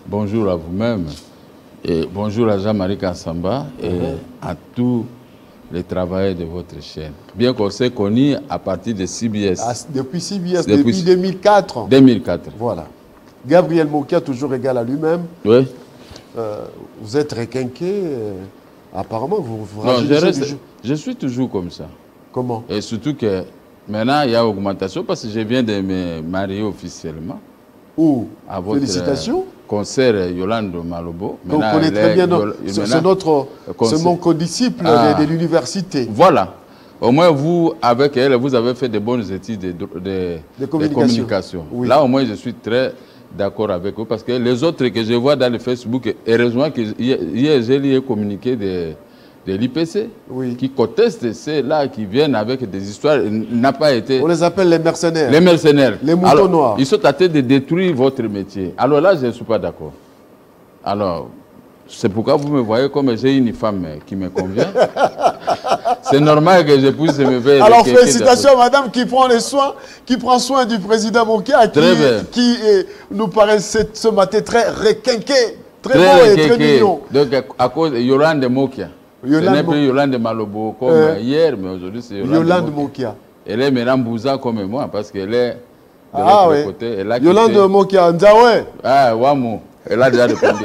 Bonjour à vous-même, et bonjour à Jean-Marie Kassamba et à tous les travailleurs de votre chaîne. Bien qu'on s'est connus à partir de CBS. Depuis CBS, depuis 2004. 2004. Voilà. Gabriel Mokia, toujours égal à lui-même. Oui. Vous êtes requinqué. Apparemment, vous Non, je suis toujours comme ça. Comment? Et surtout que maintenant, il y a augmentation parce que je viens de me marier officiellement. Où? À votre Félicitations. Concert Yolande Malobo. On connaît très bien. C'est mon co-disciple de l'université. Voilà. Au moins, vous, avec elle, vous avez fait de bonnes études de communication. Oui. Là, au moins, je suis très d'accord avec vous parce que les autres que je vois dans le Facebook, heureusement que hier, j'ai lu communiqué de l'IPC qui contestent ceux-là qui viennent avec des histoires. N'a pas été. On les appelle les mercenaires. Les mercenaires. Les moutons noirs. Ils sont tentés de détruire votre métier. Alors là, je ne suis pas d'accord. Alors, c'est pourquoi vous me voyez comme j'ai une femme qui me convient. C'est normal que je puisse me faire. Alors, félicitations à madame qui prend les soins, qui prend soin du président Mokia, qui nous paraît ce matin très requinqué, très beau et très mignon. Donc, à cause de Yolande Mokia. Ce n'est plus Yolande Malobo comme hier, mais aujourd'hui c'est Yolande Mokia. Elle est maintenant Bouza comme moi parce qu'elle est de l'autre côté. Elle Yolande Mokia, Nzawe. Ah, Wamou. Elle a déjà répondu.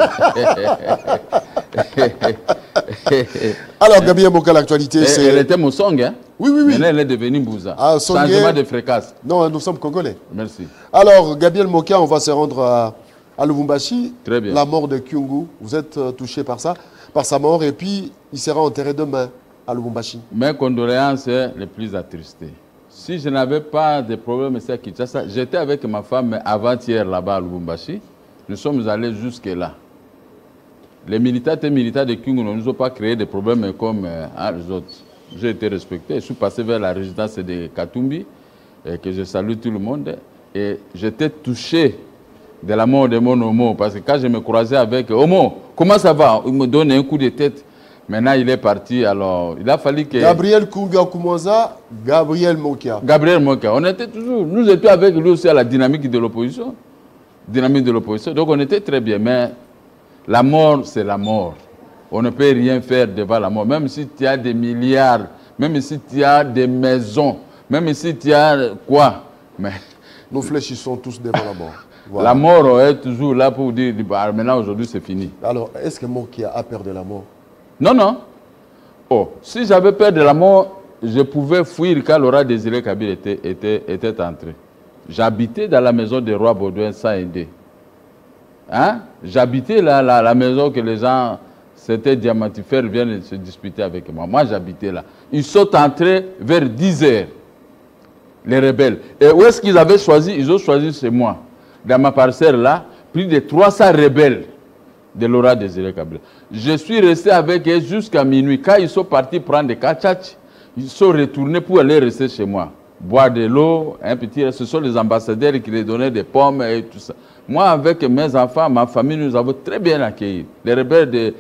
Alors, Gabriel Mokia, l'actualité, c'est... Elle était mon song, hein? Oui. Maintenant, elle est devenue Bouza. Ah, changement de fréquence. Non, nous sommes congolais. Merci. Alors, Gabriel Mokia, on va se rendre à Lubumbashi. Très bien. La mort de Kyungu, vous êtes touché par ça, par sa mort, et puis il sera enterré demain à Lubumbashi. Mes condoléances les plus attristées. Si je n'avais pas de problème ici à Kinshasa, j'étais avec ma femme avant-hier là-bas à Lubumbashi. Nous sommes allés jusque-là. Les militaires et militaires de Kyungu ne nous ont pas créé des problèmes comme les autres. J'ai été respecté. Je suis passé vers la résidence de Katumbi, et que je salue tout le monde. Et j'étais touché de la mort de mon homo, parce que quand je me croisais avec Homo, comment ça va? Il me donne un coup de tête. Maintenant, il est parti. Alors, il a fallu que... Gabriel Kunga Koumanza, Gabriel Mokia. Gabriel Mokia. On était toujours... Nous étions avec lui aussi à la dynamique de l'opposition. Dynamique de l'opposition. Donc, on était très bien. Mais la mort, c'est la mort. On ne peut rien faire devant la mort. Même si tu as des milliards, même si tu as des maisons, même si tu as quoi. Mais... Nous fléchissons tous devant la mort. Voilà. La mort est toujours là pour dire, maintenant aujourd'hui c'est fini. Alors, est-ce que Mokia a peur de la mort? Non, non. Oh, si j'avais peur de la mort, je pouvais fuir quand Laurent Désiré Kabila était entré. J'habitais dans la maison du roi Baudouin sans aider. Hein? J'habitais la maison que les gens, c'était diamantifères, viennent se disputer avec moi. Moi, j'habitais là. Ils sont entrés vers 10 h, les rebelles. Et où est-ce qu'ils avaient choisi? Ils ont choisi chez moi. Dans ma parcelle là, plus de 300 rebelles de Laurent Désiré Kabila. Je suis resté avec eux jusqu'à minuit. Quand ils sont partis prendre des kachach, ils sont retournés pour aller rester chez moi. Boire de l'eau, un petit... Ce sont les ambassadeurs qui les donnaient des pommes et tout ça. Moi, avec mes enfants, ma famille, nous avons très bien accueilli. Les rebelles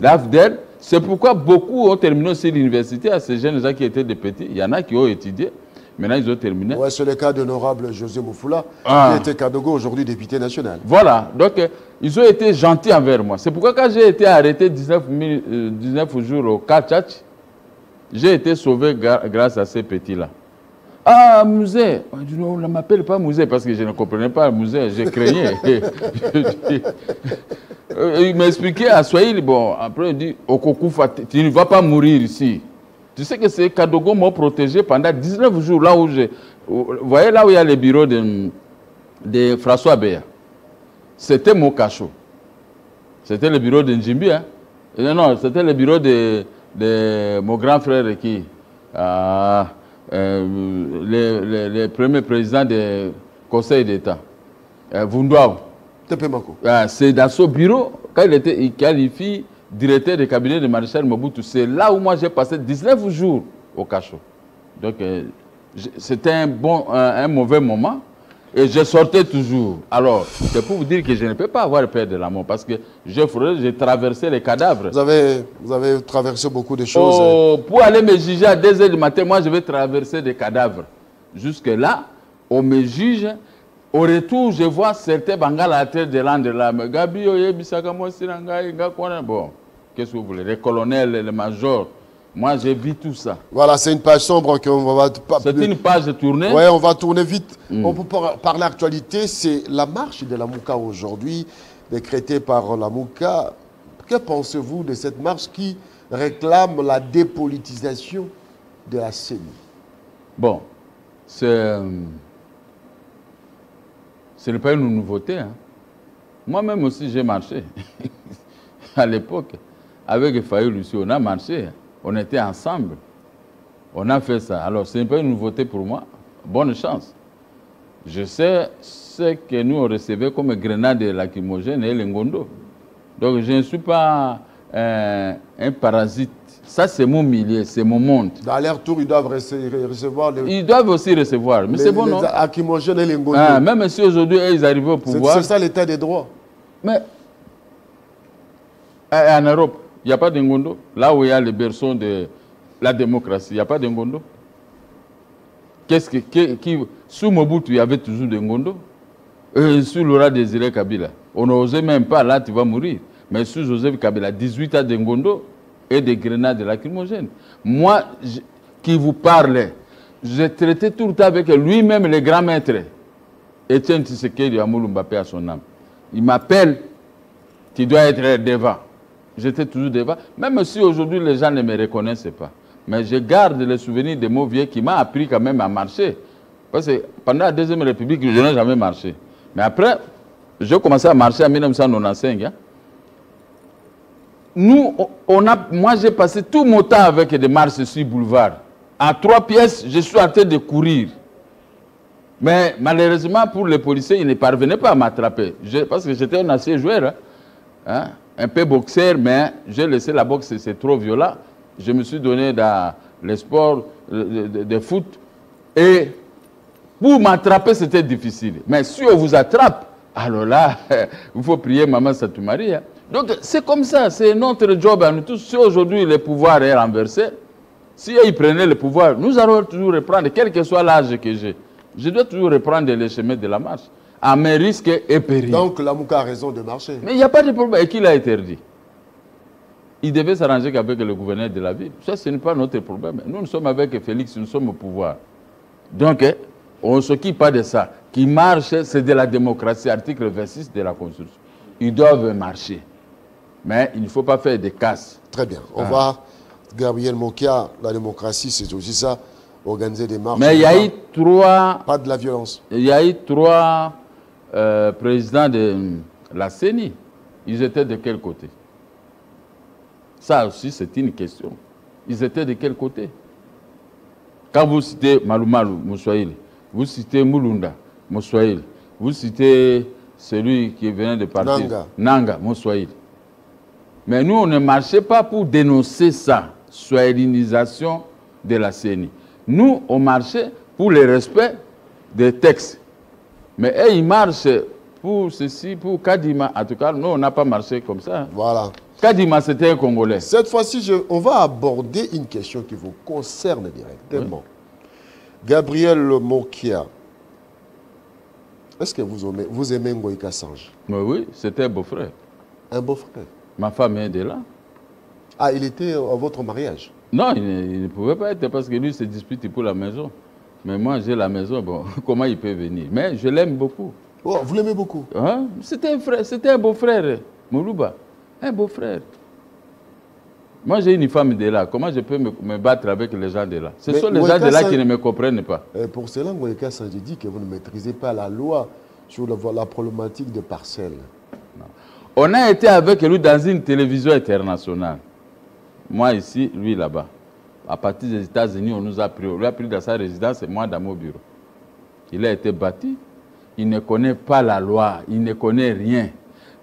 d'Afdel. C'est pourquoi beaucoup ont terminé aussi l'université à ces jeunes gens qui étaient des petits. Il y en a qui ont étudié. Maintenant, ils ont terminé. Oui, c'est le cas de l'honorable José Moufoula, qui était Kadogo, aujourd'hui député national. Voilà. Donc, ils ont été gentils envers moi. C'est pourquoi quand j'ai été arrêté 19 jours au Kachach, j'ai été sauvé grâce à ces petits-là. Ah, Mouzé. On ne m'appelle pas Mouzé parce que je ne comprenais pas Mouzé. Je craignais. Il m'expliquait à Swahili. Bon, après, il dit, Okokoufa, tu ne vas pas mourir ici. Tu sais que c'est Kadogo m'a protégé pendant 19 jours, là où j'ai... Vous voyez là où il y a le bureau de François Béa. C'était mon cachot. C'était le bureau de Njimbi. Hein? Non, c'était le bureau de mon grand frère qui... le premier président du Conseil d'État. Vundouaou. C'est dans ce bureau, quand il était qualifié directeur de cabinet de Maréchal Mobutu, c'est là où moi j'ai passé 19 jours au cachot. Donc c'était un mauvais moment et je sortais toujours. Alors, c'est pour vous dire que je ne peux pas avoir peur de la mort parce que j'ai traversé les cadavres. Vous avez traversé beaucoup de choses. Oh, pour aller me juger à 2 h du matin, moi je vais traverser des cadavres. Jusque là, on me juge Au retour, je vois certains Bangala à la tête de l'an de l'âme. Gabi, bon, qu'est-ce que vous voulez? Les colonels, les majors. Moi, j'ai vu tout ça. Voilà, c'est une page sombre qu'on va... C'est une page tournée. Oui, on va tourner vite. On peut parler actualité. C'est la marche de la Mouka aujourd'hui, décrétée par la Mouka. Que pensez-vous de cette marche qui réclame la dépolitisation de la CENI? Bon, ce n'est pas une nouveauté. Hein. Moi-même aussi, j'ai marché. À l'époque, avec Fayou Lucie, on a marché. On était ensemble. On a fait ça. Alors, ce n'est pas une nouveauté pour moi. Bonne chance. Je sais ce que nous on recevait comme grenades lacrymogènes et les ngondo. Donc, je ne suis pas un parasite. Ça, c'est mon milieu, c'est mon monde. Dans leur tour, ils doivent recevoir... Ils doivent aussi recevoir. Mais c'est bon, non? Les lacrymogènes et les ngondo. Même si aujourd'hui, ils arrivent au pouvoir... C'est ça l'état des droits. Mais en Europe, il n'y a pas de ngondo. Là où il y a le berceau de la démocratie, il n'y a pas de ngondo. Sous Mobutu, il y avait toujours des ngondo. Sous Laurent Désiré Kabila, on n'osait même pas, là tu vas mourir. Mais sous Joseph Kabila, 18 ans de ngondo et des grenades lacrymogènes. Moi, qui vous parle, j'ai traité tout le temps avec lui-même, le grand maître. Etienne Tshisekedi Amoulou Mbappé à son âme. Il m'appelle, tu dois être devant. J'étais toujours devant, même si aujourd'hui les gens ne me reconnaissent pas. Mais je garde le souvenir de mon vieux qui m'a appris quand même à marcher. Parce que pendant la Deuxième République, je n'ai jamais marché. Mais après, j'ai commencé à marcher en 1995. Hein. Moi, j'ai passé tout mon temps avec des marches sur boulevard. À 3 pièces, je suis en train de courir. Mais malheureusement, pour les policiers, ils ne parvenaient pas à m'attraper. Parce que j'étais un ancien joueur. Hein, un peu boxeur, mais j'ai laissé la boxe, c'est trop violent. Je me suis donné dans le sport de foot. Et pour m'attraper, c'était difficile. Mais si on vous attrape, alors là, il faut prier Maman Satoumari. Hein. Donc c'est comme ça, c'est notre job à nous tous. Si aujourd'hui le pouvoir est renversé, si ils prenaient le pouvoir, nous allons toujours reprendre, quel que soit l'âge que j'ai. Je dois toujours reprendre les chemins de la marche, à mes risques et périls. Donc la Mouka a raison de marcher. Mais il n'y a pas de problème. Et qui l'a interdit? Il devait s'arranger qu'avec le gouverneur de la ville. Ça, ce n'est pas notre problème. Nous sommes avec Félix, nous sommes au pouvoir. Donc, on ne s'occupe pas de ça. Qui marche, c'est de la démocratie, article 26 de la Constitution. Ils doivent marcher. Mais il ne faut pas faire des casses. Très bien. On va, Gabriel Mokia, la démocratie, c'est aussi ça, organiser des marches. Mais il y a eu 3... Pas de la violence. Il y a eu 3 présidents de la CENI. Ils étaient de quel côté? Ça aussi, c'est une question. Ils étaient de quel côté? Quand vous citez Malumalu, Moussoaïl, vous citez Moulunda, Moussoaïl, vous citez celui qui venait de partir, Nanga, Moussoaïl. Mais nous, on ne marchait pas pour dénoncer ça, swahilinisation de la CENI. Nous, on marchait pour le respect des textes. Mais eux, ils marchent pour ceci, pour Kadima. En tout cas, nous, on n'a pas marché comme ça. Voilà. Kadima, c'était un Congolais. Cette fois-ci, on va aborder une question qui vous concerne directement. Oui. Gabriel Mokia, est-ce que vous aimez Ngoïka Sange? Oui, c'était un beau-frère. Un beau-frère? Ma femme est de là. Ah, il était à votre mariage? Non, il ne pouvait pas être parce que lui se dispute pour la maison. Mais moi, j'ai la maison, bon, comment il peut venir? Mais je l'aime beaucoup. Oh, vous l'aimez beaucoup? Hein? C'était un frère, c'était un beau-frère, Moulouba. Un beau-frère. Moi, j'ai une femme de là. Comment je peux me battre avec les gens de là? Ce sont les gens de là qui ne me comprennent pas. Pour cela, Ngoïka Sange dit que vous ne maîtrisez pas la loi sur la problématique de parcelles. Non. On a été avec lui dans une télévision internationale. Moi ici, lui là-bas. À partir des États-Unis, on nous a pris. On l'a pris dans sa résidence et moi dans mon bureau. Il a été bâti. Il ne connaît pas la loi. Il ne connaît rien.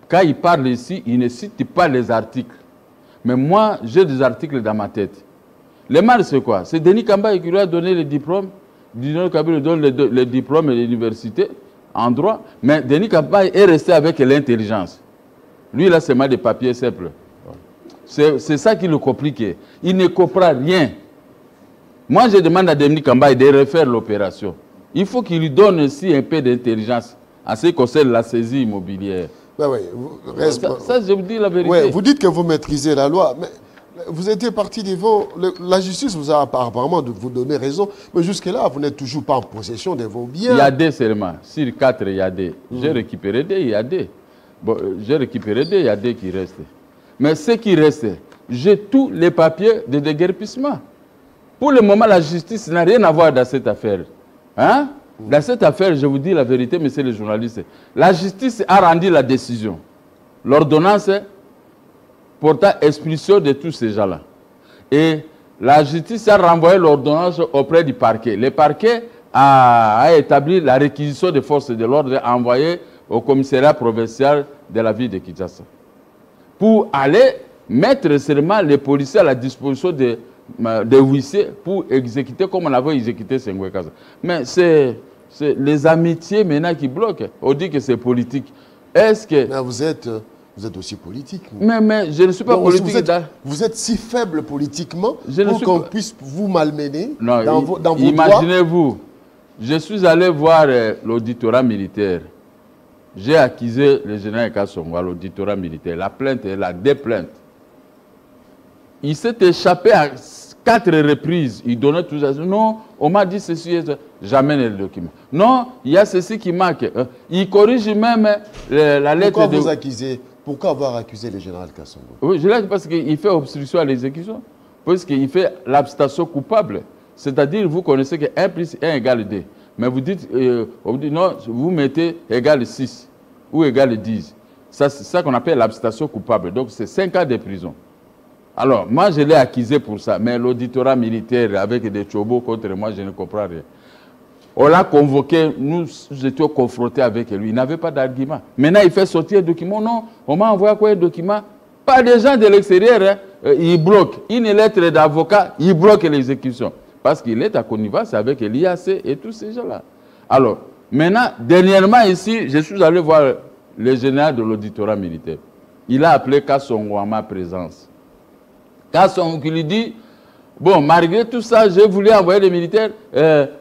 Quand il parle ici, il ne cite pas les articles. Mais moi, j'ai des articles dans ma tête. Les mal, c'est quoi? C'est Denis Kamba qui lui a donné le diplôme. Denis Kamba lui donne le diplôme de l'université en droit. Mais Denis Kamba est resté avec l'intelligence. Lui, là, c'est mal des papiers simples. C'est ça qui le complique. Il ne comprend rien. Moi, je demande à Denis Kamba de refaire l'opération. Il faut qu'il lui donne aussi un peu d'intelligence. en ce qui concerne la saisie immobilière. Ben oui, Ça, je vous dis la vérité. Ouais, vous dites que vous maîtrisez la loi, mais vous étiez parti devant. La justice vous a apparemment de vous donner raison, mais jusque-là, vous n'êtes toujours pas en possession de vos biens. Il y a des seulement. Sur 4, il y a des. J'ai récupéré des, il y a des. Bon, j'ai récupéré des, il y a des qui restent. Mais ce qui reste, j'ai tous les papiers de déguerpissement. Pour le moment, la justice n'a rien à voir dans cette affaire. Hein? Dans cette affaire, je vous dis la vérité, monsieur le journaliste, la justice a rendu la décision. L'ordonnance portant expulsion de tous ces gens-là. Et la justice a renvoyé l'ordonnance auprès du parquet. Le parquet a établi la réquisition des forces de l'ordre envoyée au commissariat provincial de la ville de Kinshasa pour aller mettre seulement les policiers à la disposition des huissiers pour exécuter comme on avait exécuté Senghor Kaza. Mais c'est les amitiés maintenant qui bloquent. On dit que c'est politique. Est-ce que... Mais vous êtes aussi politique. Mais je ne suis pas politique. Vous êtes si faible politiquement pour qu'on puisse vous malmener dans vos droits. Imaginez-vous, je suis allé voir l'auditorat militaire. J'ai accusé le général Kassongo à l'auditorat militaire. La plainte est là, des plaintes. Il s'est échappé à 4 reprises. Il donnait tout ça. Non, on m'a dit ceci. J'amène le document. Non, il y a ceci qui manque. Il corrige même la lettre. Pourquoi vous accusez? Pourquoi avoir accusé le général Kassongo? Oui, je l'ai dit parce qu'il fait obstruction à l'exécution. Parce qu'il fait l'abstention coupable. C'est-à-dire, vous connaissez que 1 plus 1 égale 2. Mais vous dites, non, vous mettez égal 6 ou égal 10. C'est ça qu'on appelle l'abstention coupable. Donc, c'est 5 ans de prison. Alors, moi, je l'ai accusé pour ça. Mais l'auditorat militaire, avec des chobos contre moi, je ne comprends rien. On l'a convoqué, nous étions confrontés avec lui. Il n'avait pas d'argument. Maintenant, il fait sortir un document. Non, on m'a envoyé quoi un document? Pas des gens de l'extérieur. Hein. Il bloque. Une lettre d'avocat, il bloque l'exécution. Parce qu'il est à connivence avec l'IAC et tous ces gens-là. Alors, maintenant, dernièrement ici, je suis allé voir le général de l'auditorat militaire. Il a appelé Kassongo à ma présence. Kassongo qui lui dit, bon, malgré tout ça, j'ai voulu envoyer les militaires.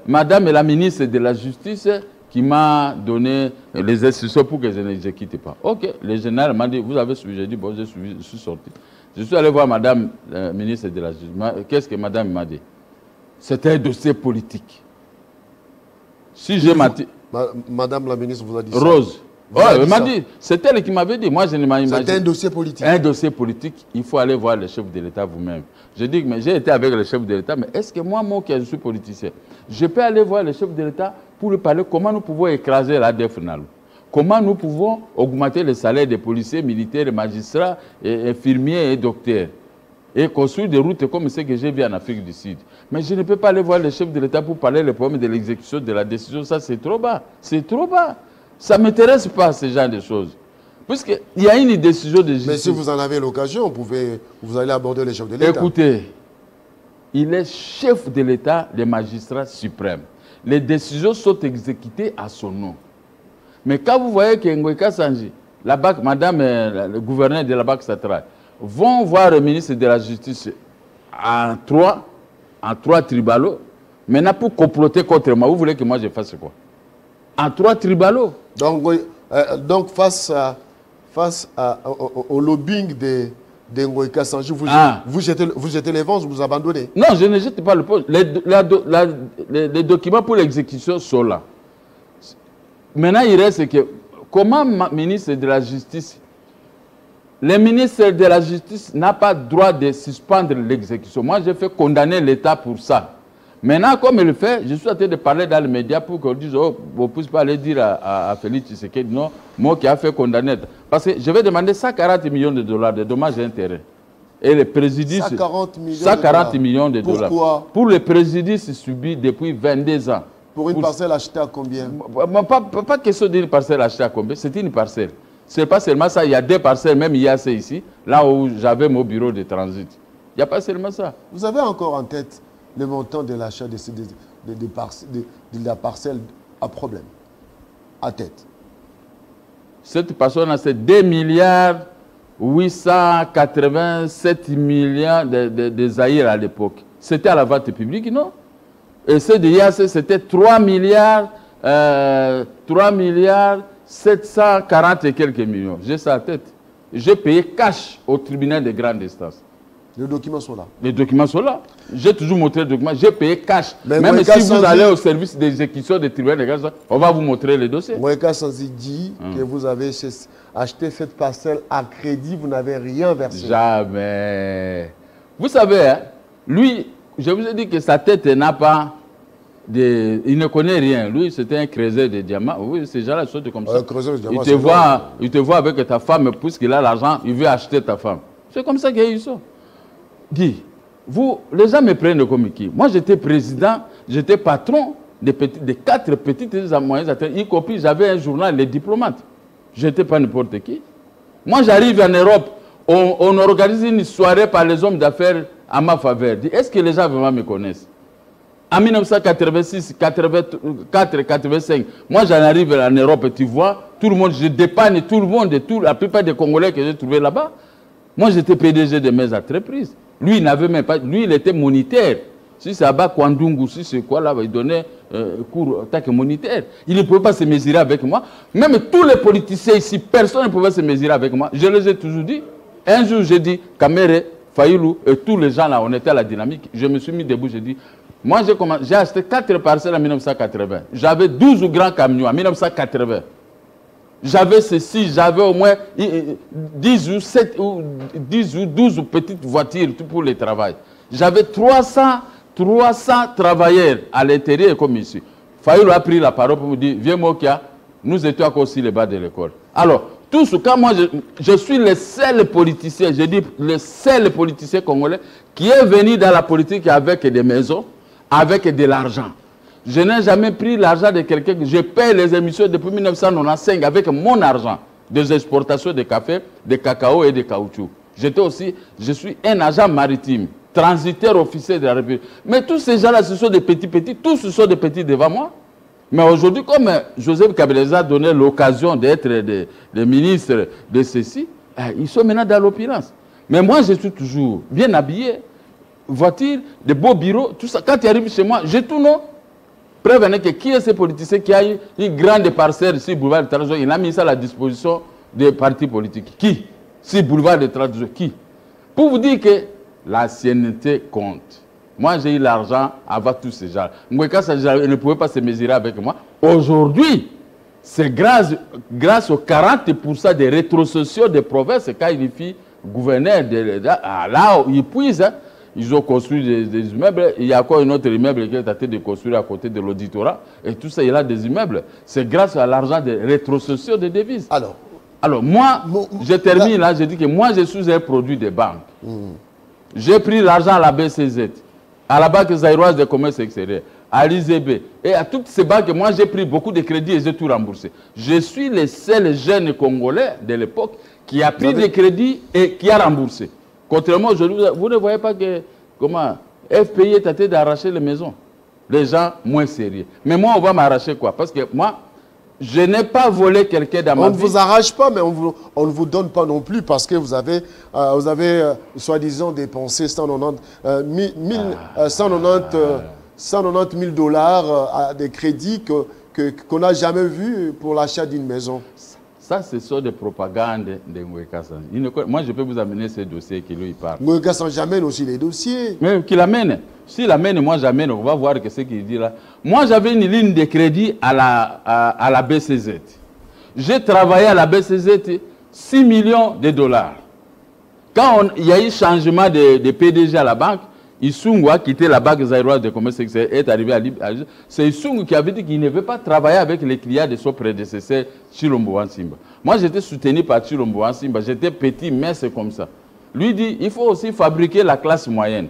Madame la ministre de la Justice qui m'a donné les instructions pour que je ne quitte pas. Ok, le général m'a dit, vous avez suivi. J'ai dit, bon, je suis sorti. Je suis allé voir madame la ministre de la Justice. Qu'est-ce que madame m'a dit? C'était un dossier politique. Si j'ai menti... Madame la ministre vous a dit ça? Rose. Elle m'a dit, c'est elle qui m'avait dit. Moi, je ne m'imagine. C'était un dossier politique. Un dossier politique, il faut aller voir le chef de l'État vous-même. Je dis, mais j'ai été avec le chef de l'État, mais est-ce que moi qui je suis politicien, je peux aller voir le chef de l'État pour lui parler comment nous pouvons écraser l'ADF Nalu? Comment nous pouvons augmenter le salaire des policiers, militaires, magistrats, infirmiers et docteurs? Et construire des routes comme ce que j'ai vu en Afrique du Sud. Mais je ne peux pas aller voir le chef de l'État pour parler des problèmes de l'exécution de la décision. Ça, c'est trop bas. C'est trop bas. Ça ne m'intéresse pas, ce genre de choses. Puisqu'il y a une décision de justice. Mais si vous en avez l'occasion, vous allez aborder le chef de l'État. Écoutez, il est chef de l'État, le magistrat suprême. Les décisions sont exécutées à son nom. Mais quand vous voyez que Ngoïka Sanji, la BAC, madame le gouverneur de la BAC centrale, vont voir le ministre de la Justice en trois tribalos. Maintenant, pour comploter contre moi, vous voulez que moi je fasse quoi? En 3 tribalos. Donc face au lobbying de Ngoïka Sanji, vous jetez les vents, vous abandonnez? Non, je ne jette pas le poste. Les documents pour l'exécution sont là. Maintenant, il reste que, comment ministre de la Justice... Le ministre de la Justice n'a pas le droit de suspendre l'exécution. Moi, j'ai fait condamner l'État pour ça. Maintenant, comme il le fait, je suis en train de parler dans les médias pour qu'on dise, oh, vous ne pouvez pas aller dire à Félix Tshisekedi, non, moi qui a fait condamner. Parce que je vais demander 140 millions de dollars de dommages et intérêts. Et le préjudice... 140 millions de dollars. Pourquoi? Pour le préjudice subi depuis 22 ans. Pour une parcelle achetée à combien? Pas question d'une parcelle achetée à combien, c'est une parcelle. Ce n'est pas seulement ça, il y a 2 parcelles, même IAC ici, là où j'avais mon bureau de transit. Il n'y a pas seulement ça. Vous avez encore en tête le montant de l'achat de la parcelle à problème, à tête? Cette personne, c'est 2 milliards 887 millions de Zaïre à l'époque. C'était à la vente publique, non? Et celle de IAC, c'était 3 milliards 740 et quelques millions. J'ai ça à tête. J'ai payé cash au tribunal de grande instance. Les documents sont là. Les documents sont là. J'ai toujours montré les documents. J'ai payé cash. Mais même Mweka si vous Sanzi, allez au service d'exécution des tribunaux de grande instance, on va vous montrer les dossiers. Mweka Sanzi dit que vous avez acheté cette parcelle à crédit, vous n'avez rien versé. Jamais. Vous savez, hein, lui, je vous ai dit que sa tête n'a pas de... Il ne connaît rien. Lui, c'était un creuseur de diamants. Oui, ces gens-là sont comme ça. Il te voit avec ta femme, puisqu'il a l'argent, il veut acheter ta femme. C'est comme ça qu'il y a eu ça. Dis, vous, les gens me prennent comme qui? Moi, j'étais président, j'étais patron de 4 petites et moyennes entreprises, y compris, j'avais un journal, Les Diplomates. Je n'étais pas n'importe qui. Moi, j'arrive en Europe, on organise une soirée par les hommes d'affaires à ma faveur. Est-ce que les gens vraiment me connaissent? En 1986, 84, 85, moi j'en arrive en Europe et tu vois, tout le monde, je dépanne tout le monde, la plupart des Congolais que j'ai trouvés là-bas. Moi j'étais PDG de mes entreprises. Lui, il n'avait même pas, lui il était moniteur. Si c'est Abba Kwandungu, si c'est quoi là, il donnait cours en tant que moniteur. Il ne pouvait pas se mesurer avec moi. Même tous les politiciens ici, personne ne pouvait se mesurer avec moi. Je les ai toujours dit. Un jour, j'ai dit, Kamere, Fayoulou et tous les gens là, on était à la dynamique. Je me suis mis debout, j'ai dit, moi j'ai acheté 4 parcelles en 1980. J'avais 12 grands camions en 1980. J'avais ceci, j'avais au moins 10 ou 7 ou 10 ou 12 petites voitures pour le travail. J'avais 300 travailleurs à l'intérieur comme ici. Fayoulou a pris la parole pour me dire, viens Mokia, nous étions encore aussi les bas de l'école. Alors, tout ce quand moi je suis le seul politicien, je dis le seul politicien congolais qui est venu dans la politique avec des maisons, avec de l'argent. Je n'ai jamais pris l'argent de quelqu'un. Je paye les émissions depuis 1995 avec mon argent des exportations de café, de cacao et de caoutchouc. Je suis un agent maritime, transitaire officier de la République. Mais tous ces gens-là, ce sont des petits, tous ce sont des petits devant moi. Mais aujourd'hui, comme Joseph Kabila a donné l'occasion d'être des ministres de ceci, ils sont maintenant dans l'opulence. Mais moi, je suis toujours bien habillé, voiture, de beaux bureaux, tout ça. Quand tu arrives chez moi, j'ai tout non. Preuve que qui est ce politicien qui a une grande parcelle sur le boulevard de 30 jours, il a mis ça à la disposition des partis politiques. Qui? Sur le boulevard de 30 jours, qui? Pour vous dire que l'ancienneté compte. Moi, j'ai eu l'argent avant tous ces gens. Mweka Sanzi ne pouvait pas se mesurer avec moi. Aujourd'hui, c'est grâce aux 40% des rétrocessions des provinces quand il fit gouverneur. Là où ils puisent, hein, ils ont construit des immeubles. Il y a encore un autre immeuble qui est en train de construire à côté de l'auditorat. Et tout ça, il y a des immeubles. C'est grâce à l'argent des rétrocessions des devises. Alors moi, je termine là, je dis que moi, je suis un produit des banques. J'ai pris l'argent à la BCZ. À la Banque zaïroise de commerce extérieur, à l'IZB et à toutes ces banques, moi j'ai pris beaucoup de crédits et j'ai tout remboursé. Je suis le seul jeune Congolais de l'époque qui a pris des crédits et qui a remboursé. Contrairement aujourd'hui, vous ne voyez pas que comment FPI est en train d'arracher les maisons. Les gens moins sérieux. Mais moi, on va m'arracher quoi? Parce que moi, je n'ai pas volé quelqu'un dans ma vie. On ne vous arrache pas, mais on ne vous donne pas non plus parce que vous avez soi-disant dépensé 190 000 dollars à des crédits qu'on n'a jamais vus pour l'achat d'une maison. Ça, ce sont des propagandes de Mweka Sanzi. Moi, je peux vous amener ces dossiers qui lui parlent. Mweka Sanzi amène aussi les dossiers. Mais qu'il amène. S'il amène, moi j'amène. On va voir ce qu'il dit là. Moi, j'avais une ligne de crédit à la BCZ. J'ai travaillé à la BCZ 6 millions de dollars. Quand il y a eu changement de PDG à la banque, Issungu a quitté la Banque zaïroise de commerce extérieur et est arrivé à Libye. C'est Issungu qui avait dit qu'il ne veut pas travailler avec les clients de son prédécesseur, Chilombo Simba. Moi, j'étais soutenu par Chilombo Simba. J'étais petit, mais c'est comme ça. Lui dit, il faut aussi fabriquer la classe moyenne.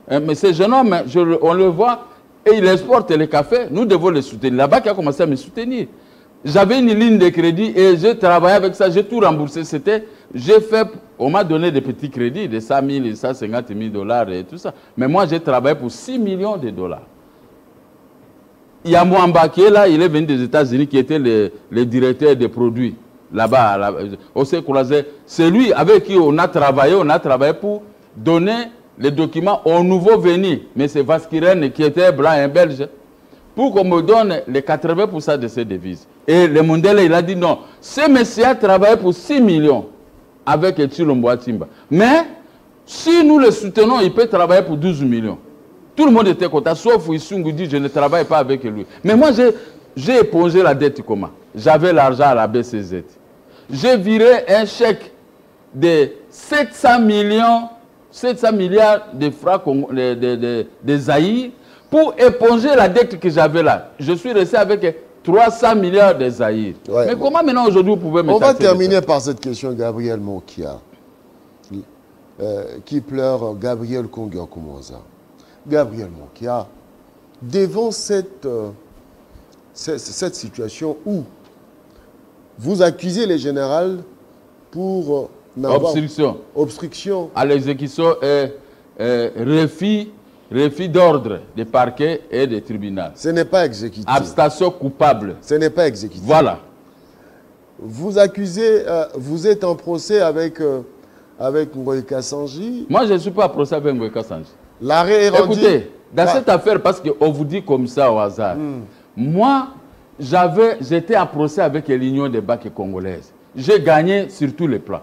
Mais ce jeune homme, on le voit, et il exporte les cafés. Nous devons le soutenir. La banque a commencé à me soutenir. J'avais une ligne de crédit et j'ai travaillé avec ça, j'ai tout remboursé. On m'a donné des petits crédits de 100 000 et 150 000 dollars et tout ça. Mais moi, j'ai travaillé pour 6 millions de dollars. Il y a Mwamba qui est là, il est venu des États-Unis, qui était le directeur des produits là-bas. C'est lui avec qui on a travaillé pour donner les documents aux nouveaux venus. Mais c'est Vaskiren qui était blanc et belge. pour qu'on me donne les 80% de ces devises. Et le Mondele, il a dit non. Ce monsieur a travaillé pour 6 millions avec Etchilomboa Timba. Mais si nous le soutenons, il peut travailler pour 12 millions. Tout le monde était content, sauf Issungu dit je ne travaille pas avec lui. Mais moi, j'ai épongé la dette comment? J'avais l'argent à la BCZ. J'ai viré un chèque de 700 milliards de francs de Zaïre pour éponger la dette que j'avais là. Je suis resté avec 300 milliards de Zaïre. Ouais, mais comment maintenant aujourd'hui vous pouvez me On va terminer par cette question, Gabriel Mokia, qui pleure Gabriel Kongyo-Kumoza. Gabriel Mokia, devant cette situation où vous accusez les généraux pour obstruction à l'exécution et refus d'ordre des parquets et des tribunaux. Ce n'est pas exécuté. Abstention coupable. Ce n'est pas exécuté. Voilà. Vous accusez, vous êtes en procès avec Ngoïka Sanji. Moi, je ne suis pas en procès avec Ngoïka Sanji. L'arrêt est rendu. Écoutez, dans cette affaire, parce qu'on vous dit comme ça au hasard, moi, j'étais en procès avec l'Union des banques congolaises. J'ai gagné sur tous les plans.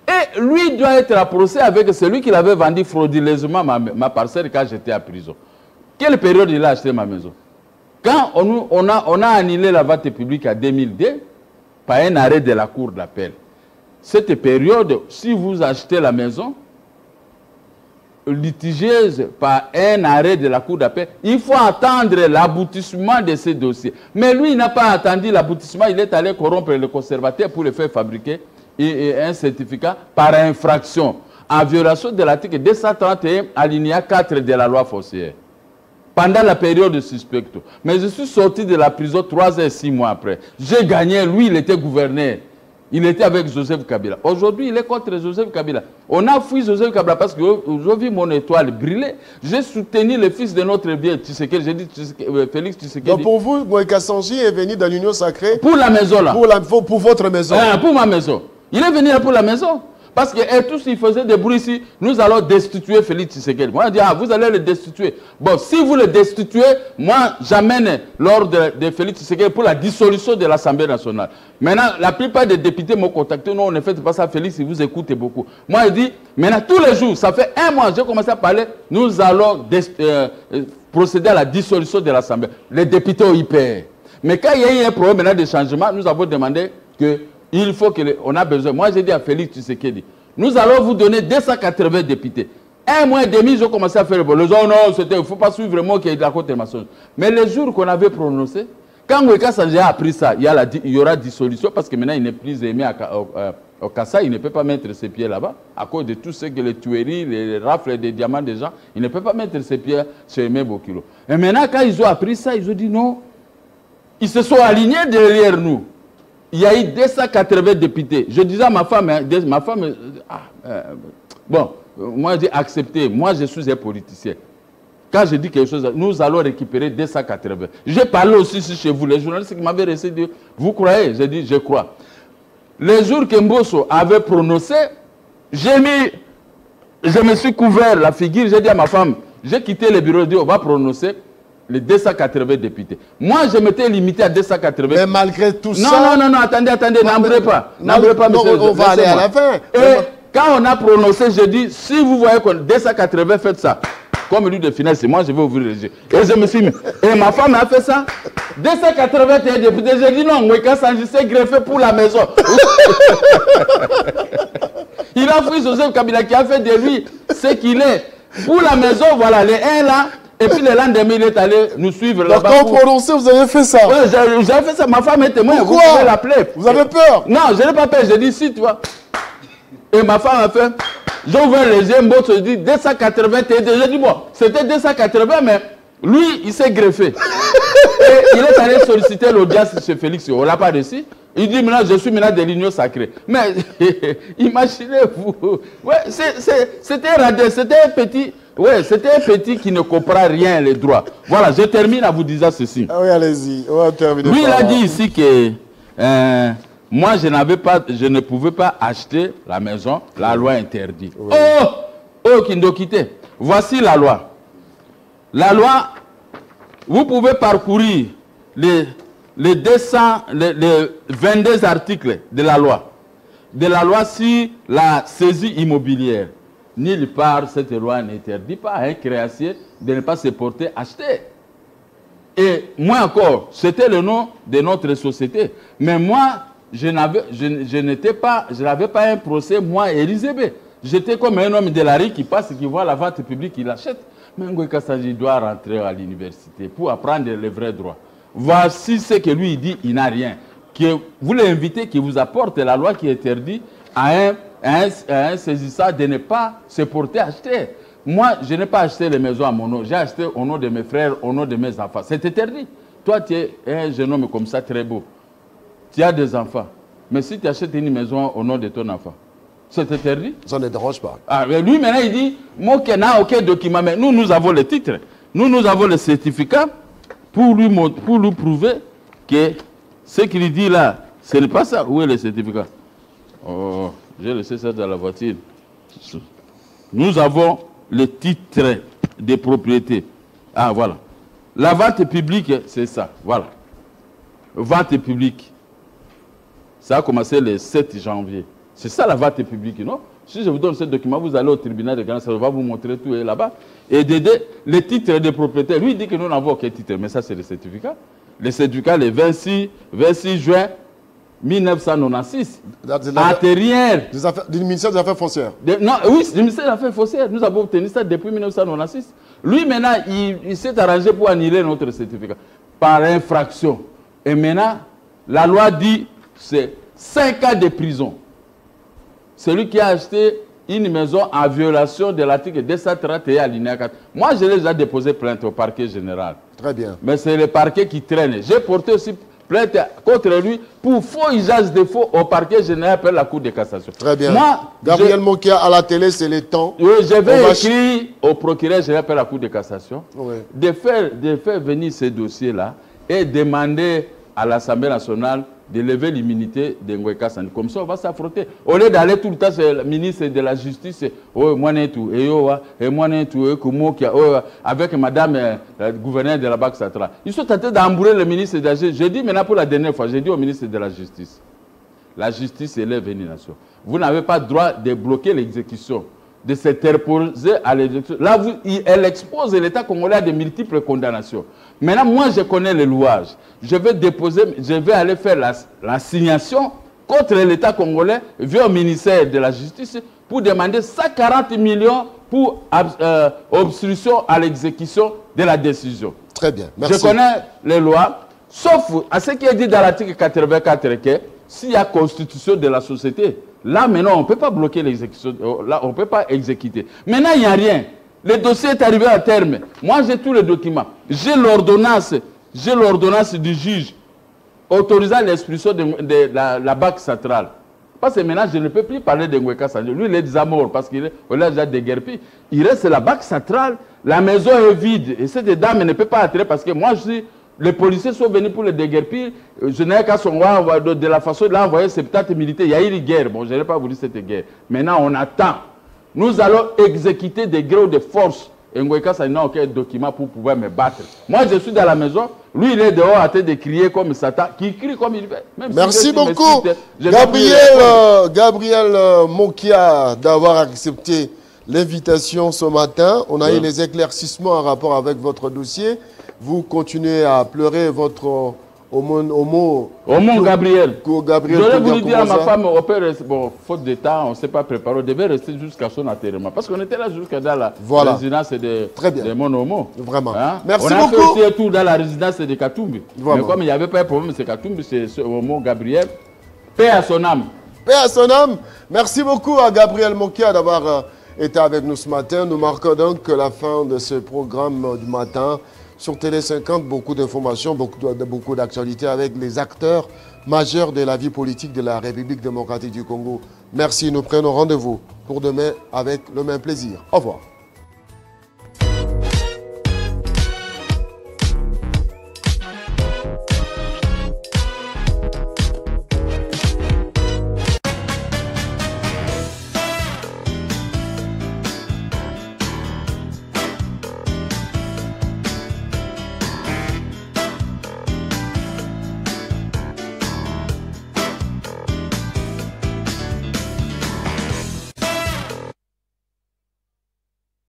Et lui doit être en procès avec celui qui l'avait vendu frauduleusement ma parcelle quand j'étais en prison. Quelle période il a acheté ma maison? Quand on a annulé la vente publique en 2002, par un arrêt de la cour d'appel. Cette période, si vous achetez la maison, litigieuse par un arrêt de la cour d'appel, il faut attendre l'aboutissement de ces dossiers. Mais lui, il n'a pas attendu l'aboutissement, il est allé corrompre le conservateur pour le faire fabriquer un certificat par infraction, en violation de l'article 231 alinéa 4 de la loi foncière, pendant la période suspecte. Mais je suis sorti de la prison 3 et 6 mois après. J'ai gagné, lui, il était gouverneur. Il était avec Joseph Kabila. Aujourd'hui, il est contre Joseph Kabila. On a fui Joseph Kabila parce que j'ai vu mon étoile briller. J'ai soutenu le fils de notre vieux Tshisekedi. J'ai dit Félix Tshisekedi. Donc pour vous, Ngoïka Sanji est venu dans l'Union sacrée. Pour la maison là. Pour votre maison. Pour ma maison. Il est venu là pour la maison. Parce que tous ils faisaient des bruits ici, nous allons destituer Félix Tshisekedi. Moi, je dis, vous allez le destituer. Bon, si vous le destituez, moi, j'amène l'ordre de Félix Tshisekedi pour la dissolution de l'Assemblée nationale. Maintenant, la plupart des députés m'ont contacté. Non, on ne fait pas ça, Félix, il vous écoute beaucoup. Moi, je dis, maintenant, tous les jours, ça fait 1 mois, j'ai commencé à parler, nous allons procéder à la dissolution de l'Assemblée. Les députés ont hyper. Mais quand il y a eu un problème maintenant de changement, nous avons demandé que il faut on a besoin. Moi, j'ai dit à Félix Tshisekedi, nous allons vous donner 280 députés. 1 mois et demi, ils ont commencé à faire le bon. Les gens, non, il ne faut pas suivre vraiment qu'il y ait de la côte de maçon. Mais les jours qu'on avait prononcé, quand Ngoïka Sanji a appris ça, il y aura dissolution parce que maintenant, il n'est plus aimé au Kassa, il ne peut pas mettre ses pieds là-bas. À cause de tout ce que les tueries, les rafles des diamants des gens, il ne peut pas mettre ses pieds chez Aimé Bokilo. Et maintenant, quand ils ont appris ça, ils ont dit non. Ils se sont alignés derrière nous. Il y a eu 280 députés. Je disais à ma femme, bon, moi j'ai accepté, moi je suis un politicien. Quand je dis quelque chose, nous allons récupérer 280. J'ai parlé aussi chez vous, les journalistes qui m'avaient resté dire, vous croyez? J'ai dit, je crois. Les jours que Mbosso avait prononcé, je me suis couvert la figure, j'ai dit à ma femme, j'ai quitté le bureau, j'ai dit, on va prononcer les 280 députés. Moi, je m'étais limité à 280. Mais malgré tout ça... Non, attendez, n'embrayez pas. N'embrayez pas, monsieur. On va aller à la fin. Et quand on a prononcé, je dis, si vous voyez que 280, faites ça. Comme lui de finesse, moi, je vais ouvrir les yeux. Et je me suis mis. Et ma femme a fait ça. 281 députés. J'ai dit non, Ngoïka Sanji s'est greffé pour la maison. Il a fui Joseph Kabila qui a fait de lui ce qu'il est. Pour la maison, voilà, les 1 là. Et puis le lendemain, il est allé nous suivre là-bas. Quand prononcé, vous avez fait ça? Oui, j'ai fait ça. Ma femme est témoin. Pourquoi? Vous pouvez l'appeler. Vous avez peur? Non, je n'ai pas peur. J'ai dit si, tu vois. Et ma femme a fait. J'ai ouvert les yeux, je dis 280. J'ai dit bon, c'était 280, mais lui, il s'est greffé. Et il est allé solliciter l'audience chez Félix. On ne l'a pas reçu. Il dit maintenant, je suis maintenant de l'Union sacrée. Mais imaginez-vous. Ouais, c'était radin, c'était un petit. Oui, c'était un petit qui ne comprend rien, les droits. Voilà, je termine en vous disant ceci. Ah oui, allez-y, on va terminer. Lui, il a dit ici que moi, je ne pouvais pas acheter la maison, la loi interdit. Oui. Oh, Kindokité, voici la loi. La loi vous pouvez parcourir les 22 articles de la loi. De la loi sur la saisie immobilière. Nulle part, cette loi n'interdit pas à un créancier de ne pas se porter acheter. Et moi encore, c'était le nom de notre société. Mais moi, je n'avais pas un procès, moi, Elisabeth. J'étais comme un homme de la rue qui passe, qui voit la vente publique, qui l'achète. Mais Ngoï Kassaji doit rentrer à l'université pour apprendre les vrais droits. Voici ce que lui dit, il n'a rien. Vous l'invitez, qui vous apporte la loi qui interdit à un saisissant de ne pas se porter acheter. Moi, je n'ai pas acheté les maisons à mon nom. J'ai acheté au nom de mes frères, au nom de mes enfants. C'est interdit. Toi, tu es un jeune homme comme ça, très beau. Tu as des enfants. Mais si tu achètes une maison au nom de ton enfant, c'est interdit. Ça ne dérange pas. Ah, mais lui, maintenant, il dit, moi, qui n'a aucun document. Mais nous avons le titre. Nous avons le certificat pour lui prouver que ce qu'il dit là, ce n'est pas ça. Où est le certificat? Oh, j'ai laissé ça dans la voiture. Nous avons le titre de propriété. Ah, voilà. La vente publique, c'est ça. Voilà. Vente publique. Ça a commencé le 7 janvier. C'est ça la vente publique, non? Si je vous donne ce document, vous allez au tribunal de grande, ça va vous montrer tout là-bas. Et les titres de propriété. Lui, il dit que nous n'avons aucun titre, mais ça, c'est le certificat. Le certificat, le 26 juin 1996. Antérieur. Du ministère des Affaires foncières. Oui, du ministère des Affaires foncières. Nous avons obtenu ça depuis 1996. Lui, maintenant, il s'est arrangé pour annuler notre certificat par infraction. Et maintenant, la loi dit c'est 5 ans de prison. Celui qui a acheté une maison en violation de l'article 231 alinéa 4. Moi, je l'ai déjà déposé plainte au parquet général. Très bien. Mais c'est le parquet qui traîne. J'ai porté aussi plainte contre lui pour faux usage de faux au parquet général par la Cour de cassation. Très bien. Moi, Gabriel Mokia à la télé, c'est le temps. Oui, je vais écrire au procureur général par la Cour de cassation de faire venir ces dossiers-là et demander à l'Assemblée nationale de lever l'immunité de Ngoï Kassaji. Comme ça, on va s'affronter. Au lieu d'aller tout le temps sur le ministre de la Justice, avec madame la gouverneure de la Banque centrale. Ils sont tentés d'embrouiller le ministre de la Justice. J'ai dit maintenant pour la dernière fois, j'ai dit au ministre de la Justice, la justice élève une nation. Vous n'avez pas le droit de bloquer l'exécution, de s'interposer à l'exécution. Là, elle expose l'État congolais à de multiples condamnations. Maintenant, moi, je connais les louages. Je vais aller faire l'assignation contre l'État congolais via le ministère de la Justice pour demander 140 millions pour obstruction à l'exécution de la décision. Très bien, merci. Je connais les lois, sauf à ce qui est dit dans l'article 84, que s'il y a constitution de la société, là, maintenant, on ne peut pas bloquer l'exécution, là, on ne peut pas exécuter. Maintenant, il n'y a rien. Le dossier est arrivé à terme. Moi, j'ai tous les documents. J'ai l'ordonnance du juge autorisant l'expulsion de la Banque centrale. Parce que maintenant, je ne peux plus parler de Ngoï Kassaji. Lui, il est déjà mort parce qu'il a déjà déguerpi. Il reste la Banque centrale. La maison est vide. Et cette dame ne peut pas entrer parce que moi, les policiers sont venus pour le déguerpir. Je n'ai qu'à de la façon de l'envoyer 70 militaires. Il y a eu une guerre. Bon, je n'ai pas voulu cette guerre. Maintenant, on attend. Nous allons exécuter des grèves de force. Et Ngoï Kassaji n'a aucun document pour pouvoir me battre. Moi, je suis dans la maison. Lui, il est dehors à train de crier comme Satan, qui crie comme il veut. Même merci si beaucoup, Gabriel Mokia, d'avoir accepté l'invitation ce matin. On a eu les éclaircissements en rapport avec votre dossier. Vous continuez à pleurer votre homo Gabriel. J'aurais voulu dire à ma femme, bon, faute de temps, on ne s'est pas préparé, on devait rester jusqu'à son enterrement. Parce qu'on était là jusqu'à dans la résidence de mon homo. Vraiment. Hein? Merci beaucoup. On a fait aussi tout dans la résidence de Katumbi. Mais comme il n'y avait pas de problème, c'est Katumbi, c'est ce homo Gabriel. Paix à son âme. Paix à son âme. Merci beaucoup à Gabriel Mokia d'avoir été avec nous ce matin. Nous marquons donc la fin de ce programme du matin. Sur Télé 50, beaucoup d'informations, beaucoup d'actualités avec les acteurs majeurs de la vie politique de la République démocratique du Congo. Merci, nous prenons rendez-vous pour demain avec le même plaisir. Au revoir.